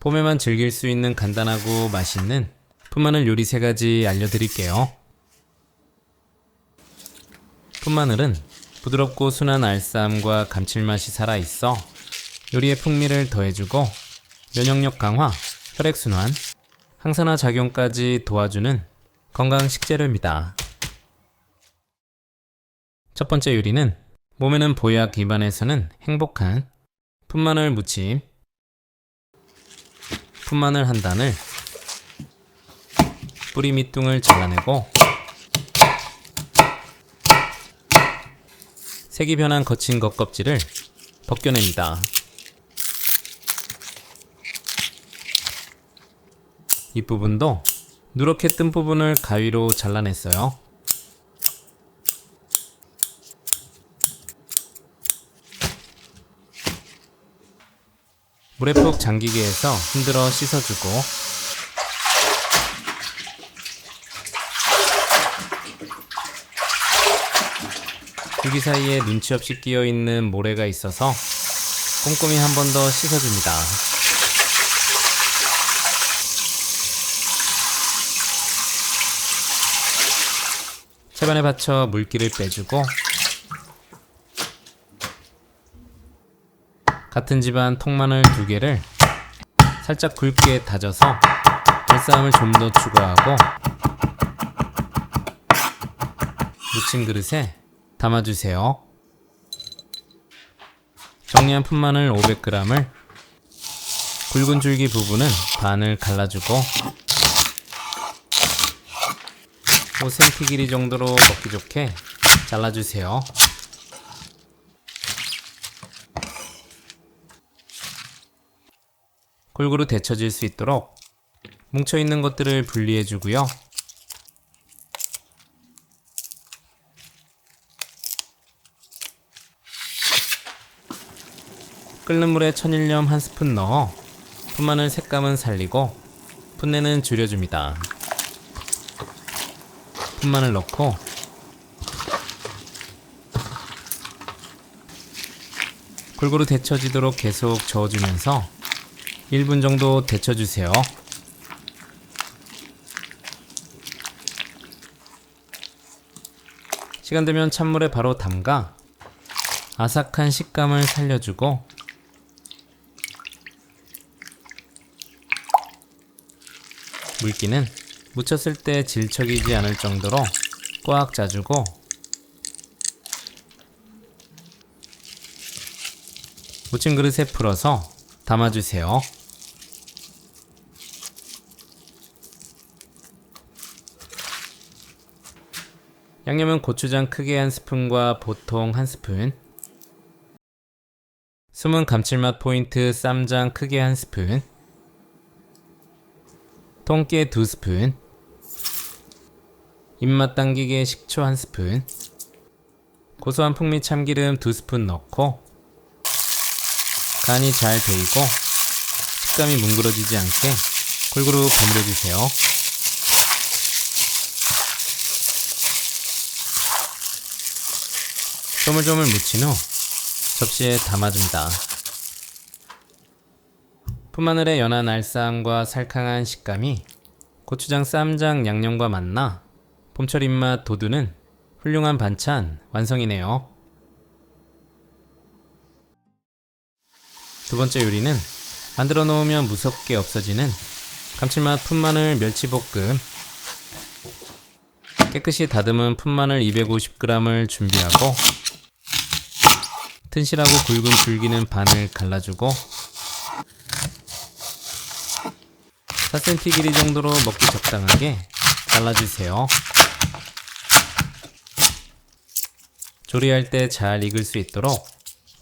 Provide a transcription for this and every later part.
봄에만 즐길 수 있는 간단하고 맛있는 풋마늘 요리 3가지 알려드릴게요. 풋마늘은 부드럽고 순한 알싸함과 감칠맛이 살아있어 요리의 풍미를 더해주고 면역력 강화, 혈액순환, 항산화 작용까지 도와주는 건강 식재료입니다. 첫 번째 요리는 몸에는 보약, 입안에서는 행복한 풋마늘 무침. 풋마늘 한 단을 뿌리 밑둥을 잘라내고 색이 변한 거친 겉껍질을 벗겨냅니다. 윗부분도 누렇게 뜬 부분을 가위로 잘라냈어요. 물에 푹 잠기게 해서 흔들어 씻어주고 줄기 사이에 눈치 없이 끼어있는 모래가 있어서 꼼꼼히 한 번 더 씻어줍니다. 채반에 받쳐 물기를 빼주고 같은 집안 통마늘 2개를 살짝 굵게 다져서 알싸함을 좀 더 추가하고 무침 그릇에 담아주세요. 정리한 풋마늘 500g을 굵은 줄기 부분은 반을 갈라주고 5cm 길이 정도로 먹기 좋게 잘라주세요. 골고루 데쳐질 수 있도록 뭉쳐있는 것들을 분리해주고요. 끓는 물에 천일염 1스푼 넣어 풋마늘 색감은 살리고 풋내는 줄여줍니다. 풋마늘 넣고 골고루 데쳐지도록 계속 저어주면서 1분 정도 데쳐주세요. 시간 되면 찬물에 바로 담가 아삭한 식감을 살려주고 물기는 묻혔을 때 질척이지 않을 정도로 꽉 짜주고 무침 그릇에 풀어서 담아주세요. 양념은 고추장 크게 1스푼과 보통 1스푼, 숨은 감칠맛 포인트 쌈장 크게 1스푼, 통깨 2스푼, 입맛 당기게 식초 1스푼, 고소한 풍미 참기름 2스푼 넣고 간이 잘 배이고 식감이 뭉그러지지 않게 골고루 버무려주세요. 조물조물 묻힌 후 접시에 담아줍니다. 풋마늘의 연한 알싸함과 살캉한 식감이 고추장 쌈장 양념과 만나 봄철 입맛 돋우는 훌륭한 반찬 완성이네요. 두 번째 요리는 만들어 놓으면 무섭게 없어지는 감칠맛 풋마늘 멸치볶음. 깨끗이 다듬은 풋마늘 250g을 준비하고 튼실하고 굵은 줄기는 반을 갈라주고 4cm 길이 정도로 먹기 적당하게 잘라주세요. 조리할 때 잘 익을 수 있도록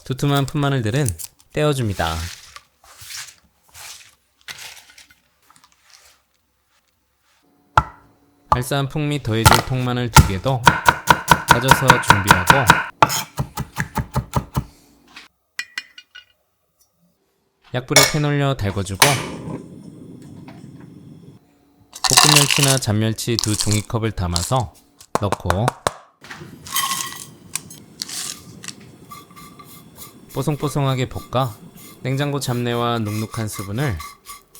두툼한 풋마늘들은 떼어줍니다. 알싸한 풍미 더해줄 통마늘 2개도 다져서 준비하고 약불에 팬 올려 달궈주고 볶음멸치나 잔멸치 2종이컵을 담아서 넣고 뽀송뽀송하게 볶아 냉장고 잡내와 눅눅한 수분을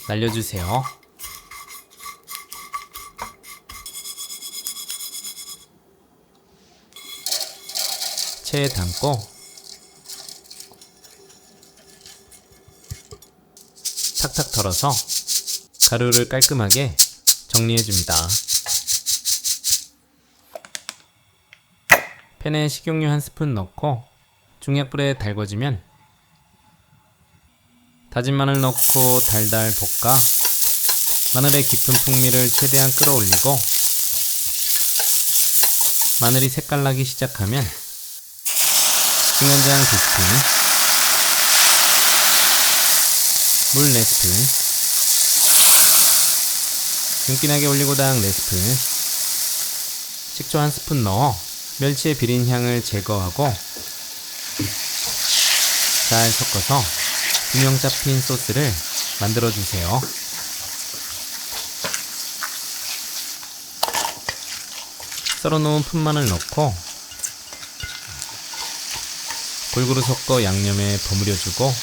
날려주세요. 체에 담고 탁탁 털어서 가루를 깔끔하게 정리해줍니다. 팬에 식용유 1스푼 넣고 중약불에 달궈지면 다진 마늘 넣고 달달 볶아 마늘의 깊은 풍미를 최대한 끌어올리고 마늘이 색깔나기 시작하면 진간장 2스푼, 물 4스푼, 윤기나게 올리고당 4스푼, 식초 1스푼 넣어 멸치의 비린 향을 제거하고 잘 섞어서 균형 잡힌 소스를 만들어주세요. 썰어놓은 푼마늘 넣고 골고루 섞어 양념에 버무려주고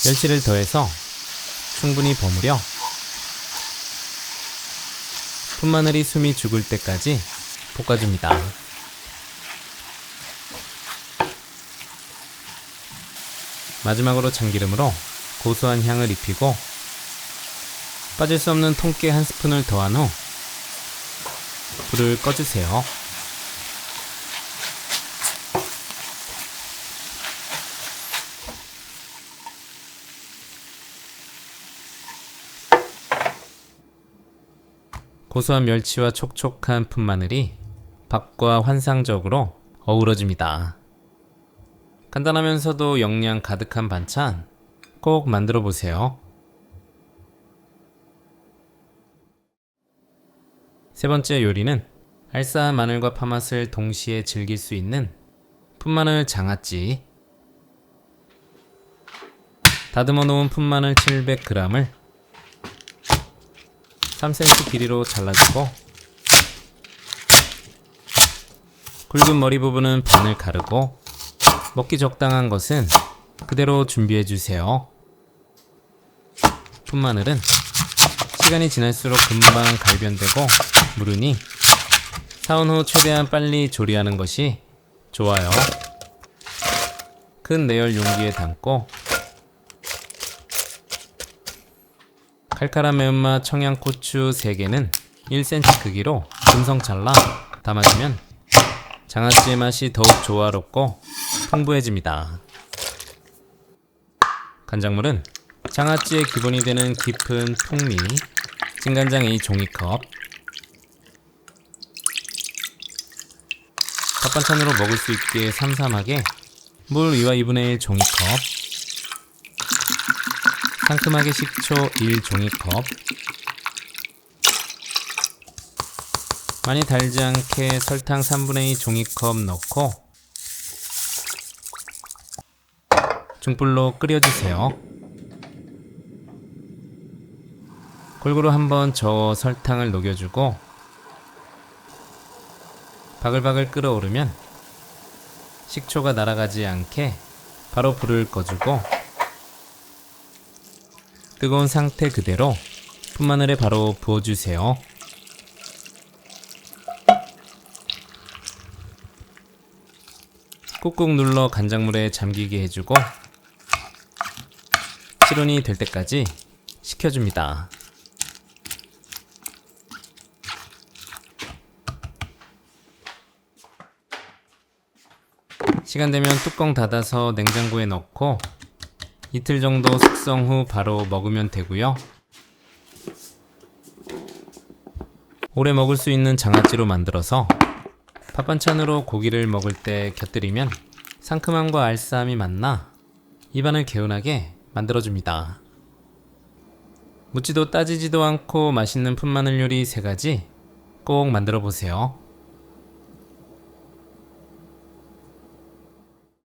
멸치를 더해서 충분히 버무려 푼마늘이 숨이 죽을 때까지 볶아줍니다. 마지막으로 참기름으로 고소한 향을 입히고 빠질 수 없는 통깨 1스푼을 더한 후 불을 꺼주세요. 고소한 멸치와 촉촉한 푼마늘이 밥과 환상적으로 어우러집니다. 간단하면서도 영양 가득한 반찬 꼭 만들어 보세요. 세 번째 요리는 알싸한 마늘과 파맛을 동시에 즐길 수 있는 푼마늘 장아찌. 다듬어 놓은 푼마늘 700g을 3cm 길이로 잘라주고 굵은 머리 부분은 반을 가르고 먹기 적당한 것은 그대로 준비해주세요. 푼마늘은 시간이 지날수록 금방 갈변되고 무르니 사온 후 최대한 빨리 조리하는 것이 좋아요. 큰 내열 용기에 담고 칼칼한 매운맛 청양고추 3개는 1cm 크기로 금성 잘라 담아주면 장아찌의 맛이 더욱 조화롭고 풍부해집니다. 간장물은 장아찌의 기본이 되는 깊은 풍미, 진간장 A 종이컵, 밥반찬으로 먹을 수 있게 삼삼하게 물 2와 2분의 1 종이컵, 상큼하게 식초 1 종이컵, 많이 달지 않게 설탕 3분의 2 종이컵 넣고 중불로 끓여주세요. 골고루 한번 저어 설탕을 녹여주고 바글바글 끓어오르면 식초가 날아가지 않게 바로 불을 꺼주고 뜨거운 상태 그대로 푼마늘에 바로 부어주세요. 꾹꾹 눌러 간장물에 잠기게 해주고 실온이 될 때까지 식혀줍니다. 시간 되면 뚜껑 닫아서 냉장고에 넣고 이틀 정도 숙성 후 바로 먹으면 되고요. 오래 먹을 수 있는 장아찌로 만들어서 밥반찬으로 고기를 먹을 때 곁들이면 상큼함과 알싸함이 만나 입안을 개운하게 만들어줍니다. 묻지도 따지지도 않고 맛있는 푼마늘 요리 3가지 꼭 만들어 보세요.